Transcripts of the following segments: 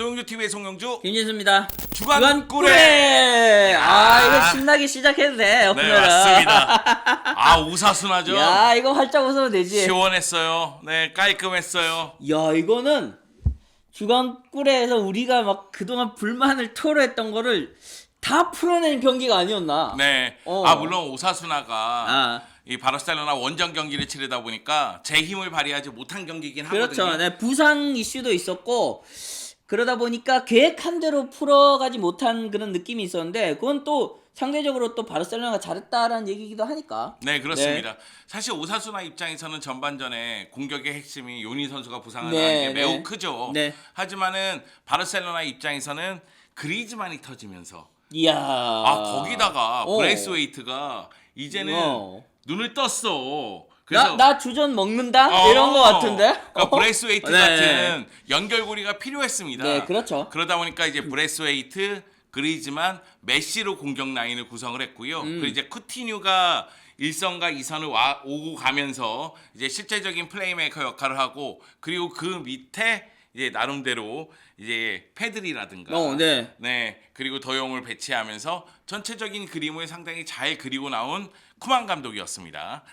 도영주 TV의 송영주 김진수입니다. 주간 꿀에. 이거 신나게 시작해도 돼. 네, 오늘은. 맞습니다. 오사순하죠. 야, 이거 활짝 웃으면 되지. 시원했어요. 네, 깔끔했어요. 야, 이거는 주간 꿀에서 우리가 막 그동안 불만을 토로했던 거를 다 풀어낸 경기가 아니었나? 네. 물론 오사순하가 이 바르셀로나 원정 경기를 치르다 보니까 제 힘을 발휘하지 못한 경기긴 그렇죠. 하거든요. 네, 부상 이슈도 있었고 그러다 보니까 계획한 대로 풀어가지 못한 그런 느낌이 있었는데 그건 또 상대적으로 또 바르셀로나가 잘했다라는 얘기기도 하니까. 네, 그렇습니다. 사실 오사수나 입장에서는 전반전에 공격의 핵심이 요니 선수가 부상을 당한 게 매우 크죠. 네. 하지만은 바르셀로나 입장에서는 그리즈만이 터지면서 이야. 거기다가 브레이스웨이트가 이제는 눈을 떴어. 그래서 나 주전 먹는다? 이런 거 같은데? 그러니까 브레이스웨이트 네. 같은 연결고리가 필요했습니다. 네, 그렇죠. 그러다 보니까 이제 브레이스웨이트, 그리즈만, 메시로 공격 라인을 구성을 했고요. 그리고 이제 쿠티뉴가 1선과 2선을 오고 가면서 이제 실제적인 플레이메이커 역할을 하고, 그리고 그 밑에 이제 나름대로 이제 페드리라든가 네, 그리고 더용을 배치하면서 전체적인 그림을 상당히 잘 그리고 나온 쿠만 감독이었습니다.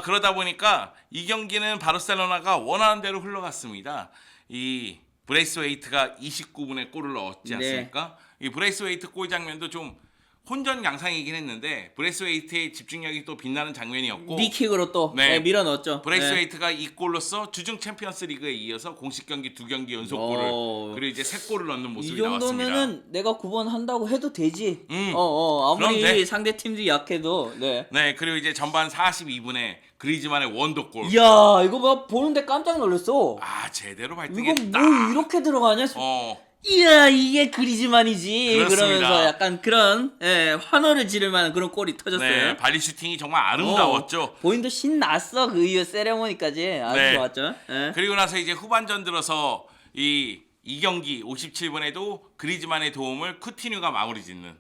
그러다 보니까 이 경기는 바르셀로나가 원하는 대로 흘러갔습니다. 이 브레이스웨이트가 29분에 골을 넣었지 않습니까? 이 브레이스웨이트 골 장면도 좀 혼전양상이긴 했는데 브레이스웨이트의 집중력이 또 빛나는 장면이었고 니킥으로 또 밀어 넣었죠. 브레이스웨이트가 이 골로써 주중 챔피언스 리그에 이어서 공식 경기 2경기 연속 골을 그리고 이제 3골을 넣는 모습이 나왔습니다. 이 정도면은 내가 9번 한다고 해도 되지. 아무리 그런데, 상대 팀들이 약해도. 네, 그리고 이제 전반 42분에 그리즈만의 원더골. 이야, 이거 뭐 보는데 깜짝 놀랐어. 제대로 이거 발등했다. 뭐 이렇게 들어가냐? 이야, 이게 그리즈만이지. 그렇습니다. 그러면서 약간 그런 환호를 지를 만한 그런 골이 터졌어요. 네, 발리 슈팅이 정말 아름다웠죠. 본인도 신났어. 그 이후 세레모니까지 아주 좋았죠. 그리고 나서 이제 후반전 들어서 이 경기 57분에도 그리즈만의 도움을 쿠티뉴가 마무리 짓는.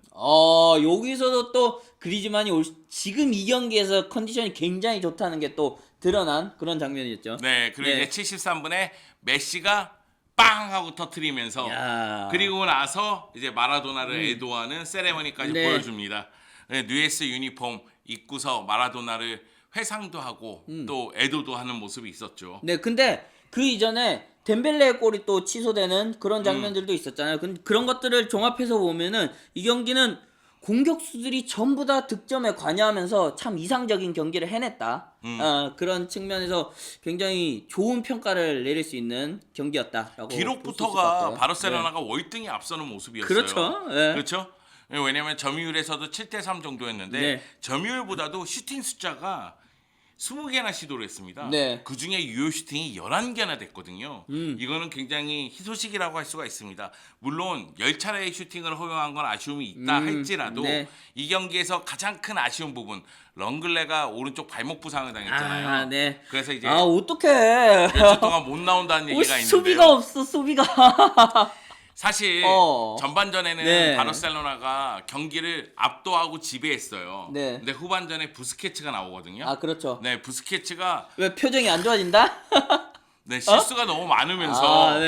여기서도 또 그리즈만이 지금 이 경기에서 컨디션이 굉장히 좋다는 게 또 드러난 그런 장면이었죠. 네, 그리고 이제 73분에 메시가 빵 하고 터트리면서 그리고 나서 이제 마라도나를 애도하는 세레머니까지 보여줍니다. 네, 뉴에스 유니폼 입고서 마라도나를 회상도 하고 또 애도도 하는 모습이 있었죠. 네, 근데 그 이전에 덴벨레의 골이 또 취소되는 그런 장면들도 있었잖아요. 그런 것들을 종합해서 보면은 이 경기는 공격수들이 전부 다 득점에 관여하면서 참 이상적인 경기를 해냈다. 그런 측면에서 굉장히 좋은 평가를 내릴 수 있는 경기였다라고. 기록부터가 바르셀로나가 월등히 앞서는 모습이었어요. 그렇죠. 그렇죠. 왜냐하면 점유율에서도 7대3 정도였는데 점유율보다도 슈팅 숫자가 20개나 시도를 했습니다. 그 중에 유효 슈팅이 11개나 됐거든요. 이거는 굉장히 희소식이라고 할 수가 있습니다. 물론 10차례의 슈팅을 허용한 건 아쉬움이 있다 할지라도 이 경기에서 가장 큰 아쉬운 부분, 렁글레가 오른쪽 발목 부상을 당했잖아요. 그래서 이제 어떡해. 며칠 동안 못 나온다는 얘기가 있는데요. 수비가 없어, 수비가. 사실 전반전에는 바르셀로나가 경기를 압도하고 지배했어요. 근데 후반전에 부스케츠가 나오거든요. 그렇죠. 네, 부스케츠가 왜 표정이 안 좋아진다? 네, 실수가 너무 많으면서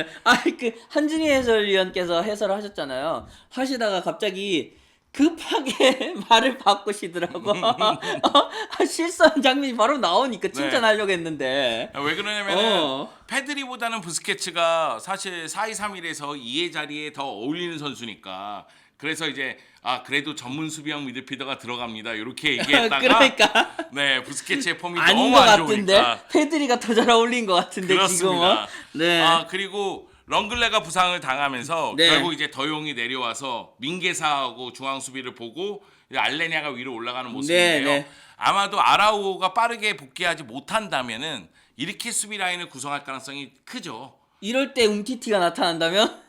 그 한준희 해설위원께서 해설을 하셨잖아요. 하시다가 갑자기 급하게 말을 바꾸시더라고. 실수한 장면이 바로 나오니까 칭찬하려고 했는데. 왜 그러냐면은 페드리보다는 부스케츠가 사실 4-2-3-1에서 2의 자리에 더 어울리는 선수니까. 그래서 이제 그래도 전문 수비형 미드필더가 들어갑니다. 이렇게 얘기했다가 그러니까 네, 부스케츠의 폼이 아닌 너무 것 안 같은데 좋으니까. 페드리가 더 잘 어울린 것 같은데 그렇습니다. 지금은. 그리고 렁글레가 부상을 당하면서 결국 이제 더용이 내려와서 민게사하고 중앙 수비를 보고 이제 알레냐가 위로 올라가는 모습인데요. 아마도 아라우오가 빠르게 복귀하지 못한다면은 이렇게 수비 라인을 구성할 가능성이 크죠. 이럴 때 움티티가 나타난다면?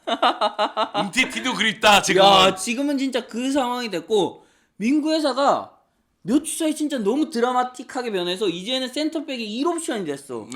움티티도 그립다 지금은. 야, 지금은 진짜 그 상황이 됐고 민구회사가 몇 주 사이 진짜 너무 드라마틱하게 변해서 이제는 센터백이 1옵션이 됐어.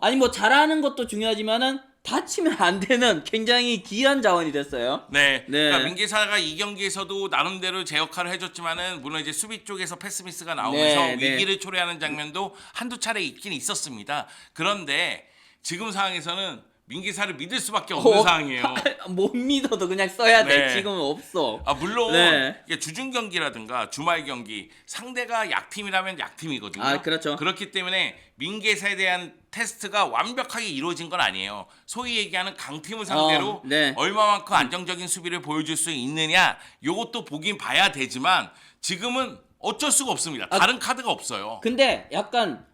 아니 뭐 잘하는 것도 중요하지만은 다치면 안 되는 굉장히 귀한 자원이 됐어요. 그러니까 민기사가 이 경기에서도 나름대로 제 역할을 해줬지만은 물론 이제 수비 쪽에서 패스미스가 나오면서 위기를 초래하는 장면도 한두 차례 있긴 있었습니다. 그런데 지금 상황에서는 민기사를 믿을 수밖에 없는 상황이에요. 못 믿어도 그냥 써야 돼. 네. 지금은 없어. 물론 네. 이게 주중 경기라든가 주말 경기 상대가 약팀이라면 약팀이거든요. 그렇죠. 그렇기 때문에 민기사에 대한 테스트가 완벽하게 이루어진 건 아니에요. 소위 얘기하는 강팀을 상대로 네. 얼마만큼 안정적인 수비를 보여줄 수 있느냐 요것도 보긴 봐야 되지만 지금은 어쩔 수가 없습니다. 다른 카드가 없어요. 근데 약간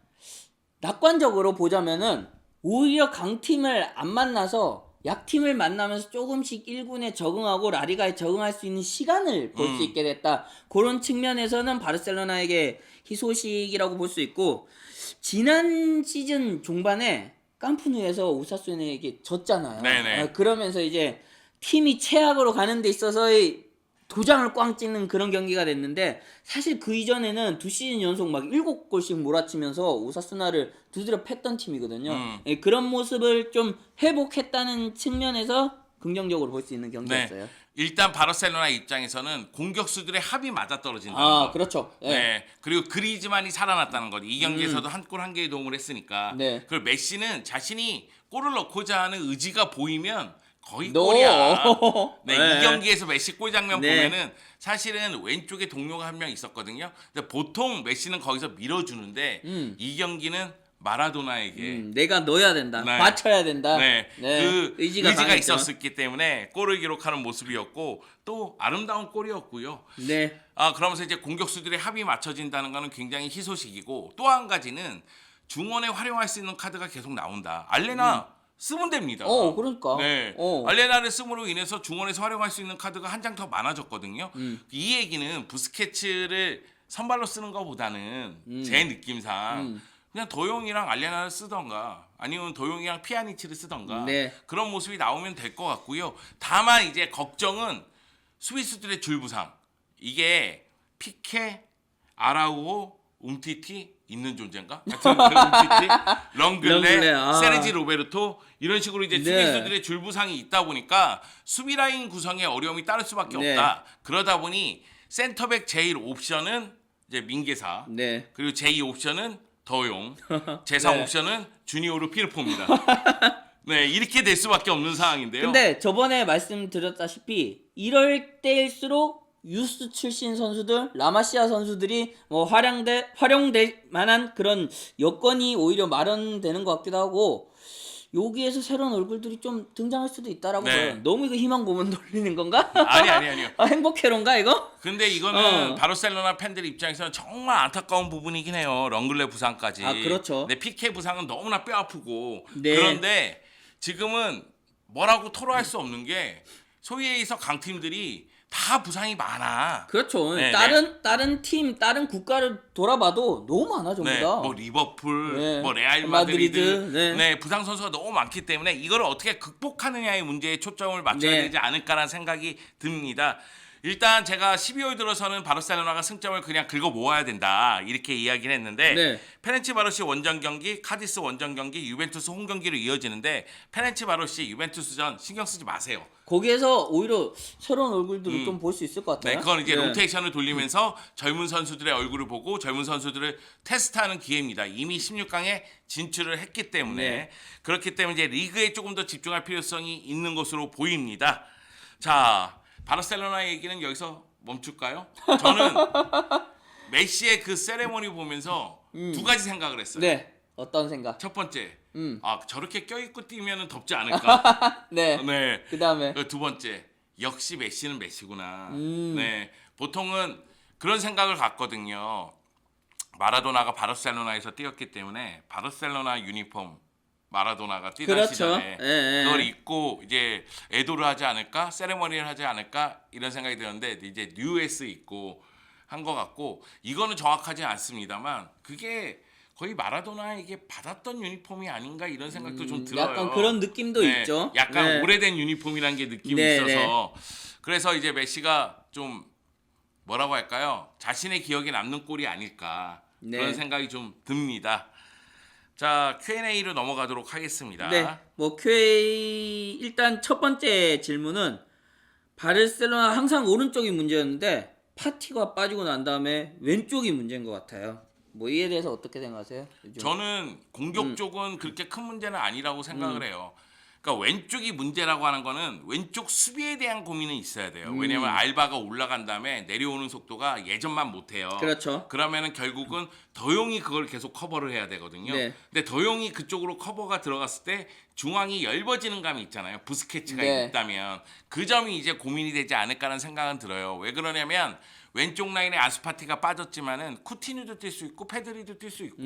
낙관적으로 보자면은 오히려 강팀을 안 만나서 약팀을 만나면서 조금씩 1군에 적응하고 라리가에 적응할 수 있는 시간을 볼 수 있게 됐다. 그런 측면에서는 바르셀로나에게 희소식이라고 볼 수 있고, 지난 시즌 종반에 캄프누에서 오사수나에게 졌잖아요. 네네. 그러면서 이제 팀이 최악으로 가는 데 있어서의 도장을 꽝 찍는 그런 경기가 됐는데, 사실 그 이전에는 2시즌 연속 막 7골씩 몰아치면서 오사수나를 두드려 팼던 팀이거든요. 예, 그런 모습을 좀 회복했다는 측면에서 긍정적으로 볼 수 있는 경기였어요. 네. 일단 바르셀로나 입장에서는 공격수들의 합이 맞아떨어진다는 거. 그렇죠. 예. 네. 그리고 그리즈만이 살아났다는 거지. 이 경기에서도 한 골 한 개의 도움을 했으니까. 네. 그리고 메시는 자신이 골을 넣고자 하는 의지가 보이면 거의 너. 골이야. 네, 네. 이 경기에서 메시 골 장면 네. 보면은 사실은 왼쪽에 동료가 한 명 있었거든요. 근데 보통 메시는 거기서 밀어주는데 이 경기는 마라도나에게 내가 넣어야 된다. 네. 맞춰야 된다. 네, 그 의지가 강했죠. 있었기 때문에 골을 기록하는 모습이었고 또 아름다운 골이었고요. 네. 그러면서 이제 공격수들의 합이 맞춰진다는 것은 굉장히 희소식이고, 또 한 가지는 중원에 활용할 수 있는 카드가 계속 나온다. 알레나 쓰면 됩니다. 그러니까. 네. 알레나를 쓰므로 인해서 중원에서 활용할 수 있는 카드가 한 장 더 많아졌거든요. 이 얘기는 부스케츠를 선발로 쓰는 것보다는 제 느낌상 그냥 도용이랑 알레나를 쓰던가 아니면 도용이랑 피아니치를 쓰던가 네. 그런 모습이 나오면 될 것 같고요. 다만 이제 걱정은 스위스들의 줄부상. 이게 피케, 아라우오, 움티티 있는 존재인가? 하여튼 그 움티티, 렁글레, 렁글레, 세르지 로베르토 이런 식으로 이제 네. 스위스들의 줄부상이 있다 보니까 수비 라인 구성에 어려움이 따를 수밖에 네. 없다. 그러다 보니 센터백 제1 옵션은 이제 민게사, 네. 그리고 제2 옵션은 더용, 제3 네. 옵션은 주니오르 피르포입니다. 네, 이렇게 될 수밖에 없는 상황인데요. 근데 저번에 말씀드렸다시피 이럴 때일수록 유스 출신 선수들, 라마시아 선수들이 뭐 활용될 만한 그런 여건이 오히려 마련되는 것 같기도 하고, 여기에서 새로운 얼굴들이 좀 등장할 수도 있다라고 네. 봐요. 너무 이거 희망 고문 돌리는 건가? 아니요. 행복회로인가 이거? 근데 이거는 바르셀로나 팬들 입장에서는 정말 안타까운 부분이긴 해요. 렁글레 부상까지. 그렇죠. 근데 피케 부상은 너무나 뼈 아프고. 네. 그런데 지금은 뭐라고 토로할 수 없는 게 소위 해서 강팀들이 다 부상이 많아. 그렇죠. 네, 다른 팀, 다른 국가를 돌아봐도 너무 많아 전부 네, 다. 뭐 리버풀, 네. 뭐 레알 마드리드, 마드리드, 네. 네. 부상 선수가 너무 많기 때문에 이걸 어떻게 극복하느냐의 문제에 초점을 맞춰야 네. 되지 않을까라는 생각이 듭니다. 일단 제가 12월 들어서는 바르셀로나가 승점을 그냥 긁어 모아야 된다 이렇게 이야기를 했는데 네. 페렌치바로시 원정 경기, 카디스 원정 경기, 유벤투스 홈 경기로 이어지는데 페렌치바로시 유벤투스전 신경 쓰지 마세요. 거기에서 오히려 새로운 얼굴들을 좀 볼 수 있을 것 같아요. 네, 그건 이제 로테이션을 돌리면서 젊은 선수들의 얼굴을 보고 젊은 선수들을 테스트하는 기회입니다. 이미 16강에 진출을 했기 때문에 네. 그렇기 때문에 이제 리그에 조금 더 집중할 필요성이 있는 것으로 보입니다. 자, 바르셀로나 얘기는 여기서 멈출까요? 저는 메시의 그 세레모니 보면서 두 가지 생각을 했어요. 네. 어떤 생각? 첫 번째, 저렇게 껴입고 뛰면 덥지 않을까? 네. 네. 그다음에 두 번째, 역시 메시는 메시구나. 네, 보통은 그런 생각을 갖거든요. 마라도나가 바르셀로나에서 뛰었기 때문에 바르셀로나 유니폼 마라도나가 뛰던 그렇죠. 시절에 예. 그걸 입고 이제 애도를 하지 않을까, 세레머니를 하지 않을까 이런 생각이 들었는데 이제 뉴에스 입고 한 것 같고, 이거는 정확하지 않습니다만 그게 거의 마라도나에게 받았던 유니폼이 아닌가 이런 생각도 좀 들어요. 약간 그런 느낌도 네, 있죠. 약간 네. 오래된 유니폼이라는 게 느낌이 네, 있어서 그래서 이제 메시가 좀 뭐라고 할까요? 자신의 기억에 남는 골이 아닐까 네. 그런 생각이 좀 듭니다. 자, Q&A로 넘어가도록 하겠습니다. 네. 뭐 QA 일단 첫 번째 질문은 바르셀로나 항상 오른쪽이 문제였는데 파티가 빠지고 난 다음에 왼쪽이 문제인 것 같아요. 뭐 이에 대해서 어떻게 생각하세요? 요즘? 저는 공격 쪽은 그렇게 큰 문제는 아니라고 생각을 해요. 그러니까 왼쪽이 문제라고 하는 거는 왼쪽 수비에 대한 고민은 있어야 돼요. 왜냐하면 알바가 올라간 다음에 내려오는 속도가 예전만 못해요. 그렇죠. 그러면은 결국은 더용이 그걸 계속 커버를 해야 되거든요. 네. 근데 더용이 그쪽으로 커버가 들어갔을 때 중앙이 얇아지는 감이 있잖아요. 부스케츠가 네. 있다면 그 점이 이제 고민이 되지 않을까라는 생각은 들어요. 왜 그러냐면 왼쪽 라인에 아스파티가 빠졌지만은 쿠티뉴도 뛸 수 있고 페드리도 뛸 수 있고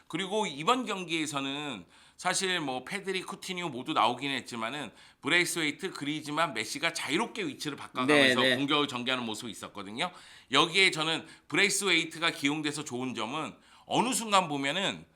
그리고 이번 경기에서는 사실 뭐 페드리, 쿠티뉴 모두 나오긴 했지만은 브레이스웨이트, 그리즈만, 메시가 자유롭게 위치를 바꿔가면서 네, 네. 공격을 전개하는 모습이 있었거든요. 여기에 저는 브레이스웨이트가 기용돼서 좋은 점은 어느 순간 보면은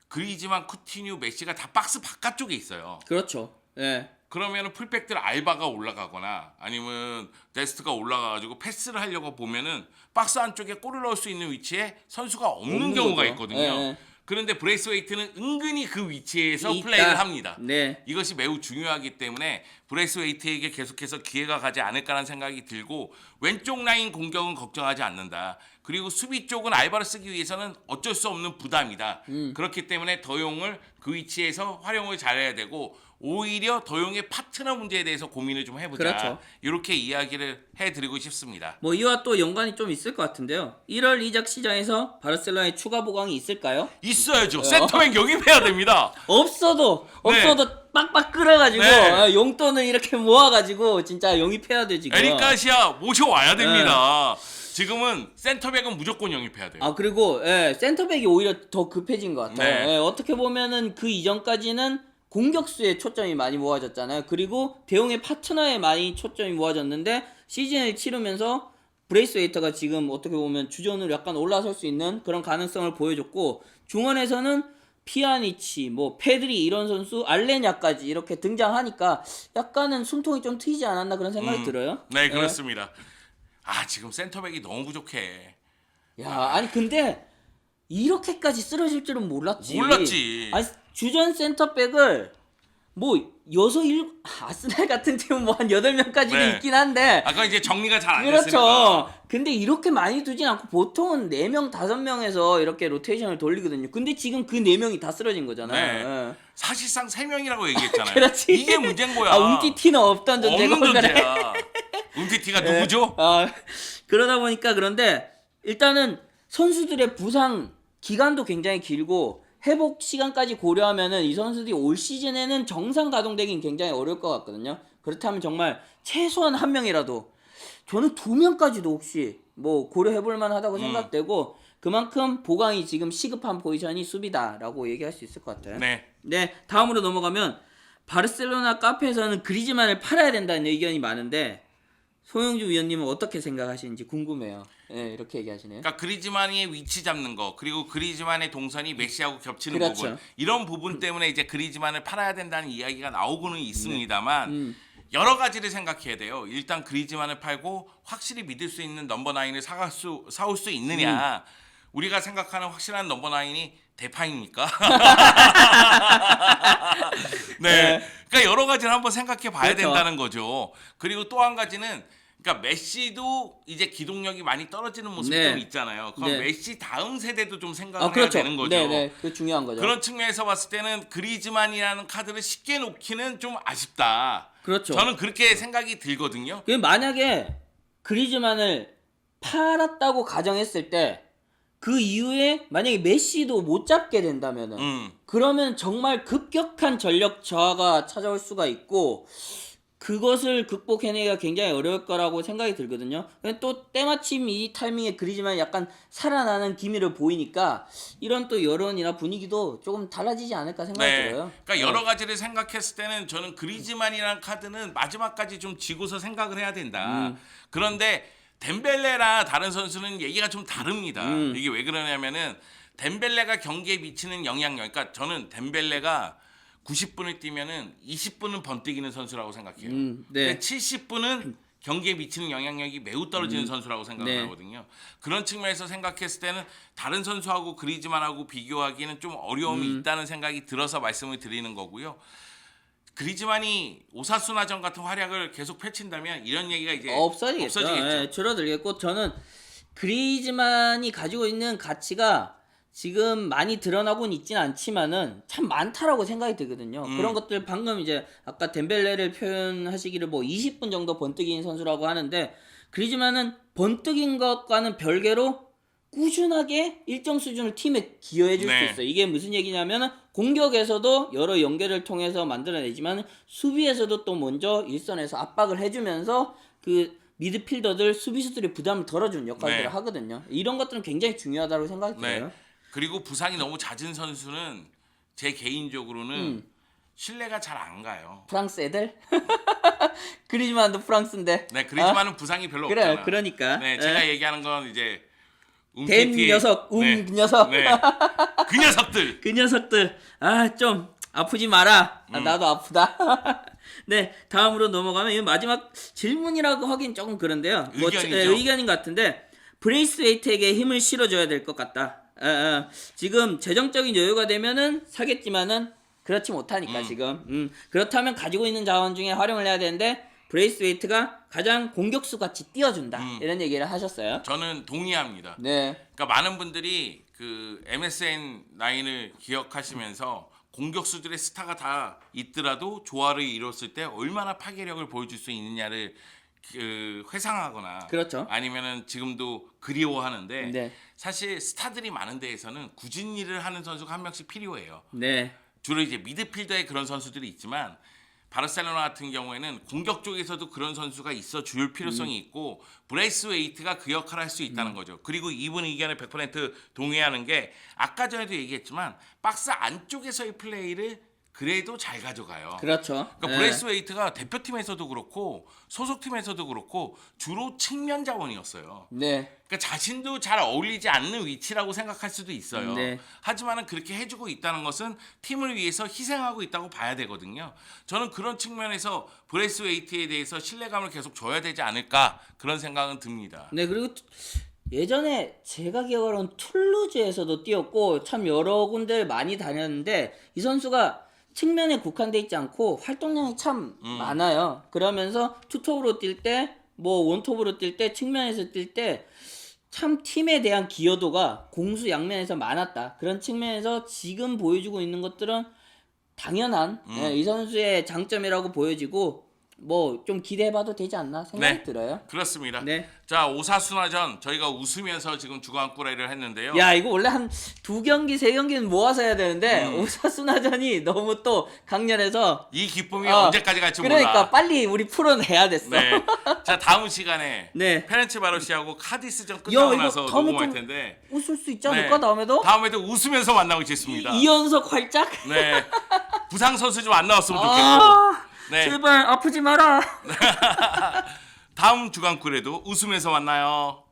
그리즈만, 쿠티뉴, 메시가 다 박스 바깥쪽에 있어요. 그렇죠. 예. 그러면은 풀백들 알바가 올라가거나 아니면 데스트가 올라가가지고 패스를 하려고 보면은 박스 안쪽에 골을 넣을 수 있는 위치에 선수가 없는 경우가 거죠. 있거든요. 예. 그런데 브레이스웨이트는 은근히 그 위치에서 있다. 플레이를 합니다. 네. 이것이 매우 중요하기 때문에 브레이스웨이트에게 계속해서 기회가 가지 않을까라는 생각이 들고 왼쪽 라인 공격은 걱정하지 않는다. 그리고 수비 쪽은 알바를 쓰기 위해서는 어쩔 수 없는 부담이다. 그렇기 때문에 더용을 그 위치에서 활용을 잘해야 되고 오히려 더용의 파트너 문제에 대해서 고민을 좀 해보자. 그렇죠. 이렇게 이야기를 해드리고 싶습니다. 뭐 이와 또 연관이 좀 있을 것 같은데요. 1월 이적 시장에서 바르셀로나의 추가 보강이 있을까요? 있어야죠. 센터백 영입해야 됩니다. 없어도 네. 빡빡 끌어가지고 네. 용돈을 이렇게 모아가지고 진짜 영입해야 돼 지금. 에릭 가시아 모셔와야 됩니다. 지금은 센터백은 무조건 영입해야 돼요. 아 그리고 센터백이 오히려 더 급해진 것 같아요. 네. 예, 어떻게 보면은 그 이전까지는 공격수에 초점이 많이 모아졌잖아요. 그리고 대용의 파트너에 많이 초점이 모아졌는데 시즌을 치르면서 브레이스웨이터가 지금 어떻게 보면 주전으로 약간 올라설 수 있는 그런 가능성을 보여줬고 중원에서는 피아니치, 뭐 페드리 이런 선수, 알레냐까지 이렇게 등장하니까 약간은 숨통이 좀 트이지 않았나 그런 생각이 들어요. 네, 그렇습니다. 아, 지금 센터백이 너무 부족해. 야, 아니 근데 이렇게까지 쓰러질 줄은 몰랐지. 몰랐지. 아니 주전 센터백을 뭐 아스날 같은 팀은 뭐 한 8명까지도 네. 있긴 한데 아까 이제 정리가 잘 안 됐으니까. 그렇죠. 근데 이렇게 많이 두진 않고 보통은 4명, 5명에서 이렇게 로테이션을 돌리거든요. 근데 지금 그 4명이 다 쓰러진 거잖아요. 네. 예. 사실상 3명이라고 얘기했잖아요. 그렇지. 이게 문제인 거야. 아, 움티티는 없던 존재가 없는 얼마나- 존재야. 움티티가 누구죠? 아, 그러다 보니까 그런데 일단은 선수들의 부상 기간도 굉장히 길고 회복 시간까지 고려하면은 이 선수들이 올 시즌에는 정상 가동되긴 굉장히 어려울 것 같거든요. 그렇다면 정말 최소한 한 명이라도 저는 2명까지도 혹시 뭐 고려해볼 만하다고 생각되고 그만큼 보강이 지금 시급한 포지션이 수비다라고 얘기할 수 있을 것 같아요. 네. 네, 다음으로 넘어가면 바르셀로나 카페에서는 그리즈만을 팔아야 된다는 의견이 많은데 소영주 위원님은 어떻게 생각하시는지 궁금해요. 네, 이렇게 얘기하시네요. 그러니까 그리즈만의 위치 잡는 거 그리고 그리즈만의 동선이 메시하고 겹치는 그렇죠. 부분 이런 부분 때문에 이제 그리즈만을 팔아야 된다는 이야기가 나오고는 있습니다만 여러 가지를 생각해야 돼요. 일단 그리즈만을 팔고 확실히 믿을 수 있는 넘버 9을 사올 수 있느냐. 우리가 생각하는 확실한 넘버 9이 대파입니까? 네. 그러니까 여러 가지를 한번 생각해 봐야 그렇죠. 된다는 거죠. 그리고 또 한 가지는 그러니까 메시도 이제 기동력이 많이 떨어지는 모습이 네. 좀 있잖아요. 그럼 네. 메시 다음 세대도 좀 생각을 아, 그렇죠. 해야 되는 거죠. 네, 네. 그 중요한 거죠. 그런 측면에서 봤을 때는 그리즈만이라는 카드를 쉽게 놓기는 좀 아쉽다. 그렇죠. 저는 그렇게 생각이 들거든요. 그 만약에 그리즈만을 팔았다고 가정했을 때 그 이후에 만약에 메시도 못 잡게 된다면은 그러면 정말 급격한 전력 저하가 찾아올 수가 있고 그것을 극복해내기가 굉장히 어려울 거라고 생각이 들거든요. 근데 또 때마침 이 타이밍에 그리즈만이 약간 살아나는 기미를 보이니까 이런 또 여론이나 분위기도 조금 달라지지 않을까 생각이 네. 들어요. 그러니까 여러 가지를 생각했을 때는 저는 그리즈만이라는 카드는 마지막까지 좀 쥐고서 생각을 해야 된다. 그런데 덴벨레나 다른 선수는 얘기가 좀 다릅니다. 이게 왜 그러냐면은 덴벨레가 경기에 미치는 영향력. 그러니까 저는 덴벨레가 90분을 뛰면은 20분은 번뜩이는 선수라고 생각해요. 네. 근데 70분은 경기에 미치는 영향력이 매우 떨어지는 선수라고 생각을 네. 하거든요. 그런 측면에서 생각했을 때는 다른 선수하고 그리즈만하고 비교하기는 좀 어려움이 있다는 생각이 들어서 말씀을 드리는 거고요. 그리즈만이 오사수나전 같은 활약을 계속 펼친다면 이런 얘기가 이제 없어지겠죠. 예, 줄어들겠고 저는 그리즈만이 가지고 있는 가치가 지금 많이 드러나고는 있진 않지만은 참 많다라고 생각이 들거든요. 그런 것들 방금 이제 아까 덴벨레를 표현하시기를 뭐 20분 정도 번뜩인 선수라고 하는데 그리지만은 번뜩인 것과는 별개로 꾸준하게 일정 수준을 팀에 기여해 줄 수 네. 있어요. 이게 무슨 얘기냐면은 공격에서도 여러 연계를 통해서 만들어내지만 수비에서도 또 먼저 일선에서 압박을 해주면서 그 미드필더들 수비수들의 부담을 덜어주는 역할들을 네. 하거든요. 이런 것들은 굉장히 중요하다고 생각이 네. 들어요. 그리고 부상이 너무 잦은 선수는 제 개인적으로는 신뢰가 잘 안 가요. 프랑스 애들? 그리즈만도 프랑스인데. 네, 그리지만은 부상이 별로 그래요, 없잖아. 그러니까. 네, 예. 제가 얘기하는 건 이제 댄 녀석, 녀석. 네. 그 녀석들. 그 녀석들. 아, 좀 아프지 마라. 아, 나도 아프다. 네, 다음으로 넘어가면 이 마지막 질문이라고 하긴 조금 그런데요. 의견이죠. 의견인 것 같은데 브레이스웨이트에게 힘을 실어줘야 될 것 같다. 지금 재정적인 여유가 되면은 사겠지만은 그렇지 못하니까 지금. 그렇다면 가지고 있는 자원 중에 활용을 해야 되는데 브레이스웨이트가 가장 공격수 같이 뛰어준다. 이런 얘기를 하셨어요. 저는 동의합니다. 네. 그러니까 많은 분들이 그 MSN 라인을 기억하시면서 공격수들의 스타가 다 있더라도 조화를 이뤘을 때 얼마나 파괴력을 보여줄 수 있느냐를 그 회상하거나 그렇죠. 아니면은 지금도 그리워하는데 네. 사실 스타들이 많은 데에서는 굳은 일을 하는 선수가 한 명씩 필요해요. 네. 주로 이제 미드필더에 그런 선수들이 있지만 바르셀로나 같은 경우에는 공격 쪽에서도 그런 선수가 있어 줄 필요성이 있고 브레이스웨이트가 그 역할을 할 수 있다는 거죠. 그리고 이분 의견에 100% 동의하는 게 아까 전에도 얘기했지만 박스 안쪽에서의 플레이를 그래도 잘 가져가요. 그렇죠. 그러니까 네. 브레이스웨이트가 대표팀에서도 그렇고 소속팀에서도 그렇고 주로 측면 자원이었어요. 네. 그러니까 자신도 잘 어울리지 않는 위치라고 생각할 수도 있어요. 네. 하지만은 그렇게 해주고 있다는 것은 팀을 위해서 희생하고 있다고 봐야 되거든요. 저는 그런 측면에서 브레이스웨이트에 대해서 신뢰감을 계속 줘야 되지 않을까 그런 생각은 듭니다. 네, 그리고 예전에 제가 기억하로는 툴루즈에서도 뛰었고 참 여러 군데 많이 다녔는데 이 선수가 측면에 국한돼 있지 않고 활동량이 참 많아요. 그러면서 투톱으로 뛸 때, 뭐 원톱으로 뛸 때, 측면에서 뛸 때 참 팀에 대한 기여도가 공수 양면에서 많았다. 그런 측면에서 지금 보여주고 있는 것들은 당연한 이 선수의 장점이라고 보여지고 뭐 좀 기대해봐도 되지 않나 생각이 네. 들어요. 그렇습니다. 네. 자, 오사수나전 저희가 웃으면서 지금 주간꾸레를 했는데요. 야, 이거 원래 한 2경기 3경기는 모아서 해야 되는데 오사수나전이 너무 또 강렬해서 이 기쁨이 언제까지 갈지 그러니까 몰라. 빨리 우리 풀어내야 됐어. 네. 자, 다음 시간에 네. 페렌치바로시하고 카디스전 끝나고 이거 나서 다음에 녹음할 좀 텐데 웃을 수 있지 않을까 다음에도? 다음에도 웃으면서 만나고 싶습니다. 이연석 활짝? 네. 부상 선수 좀 안 나왔으면 좋겠고. 아, 네. 제발 아프지 마라. 다음 주간꾸레도 웃으면서 만나요.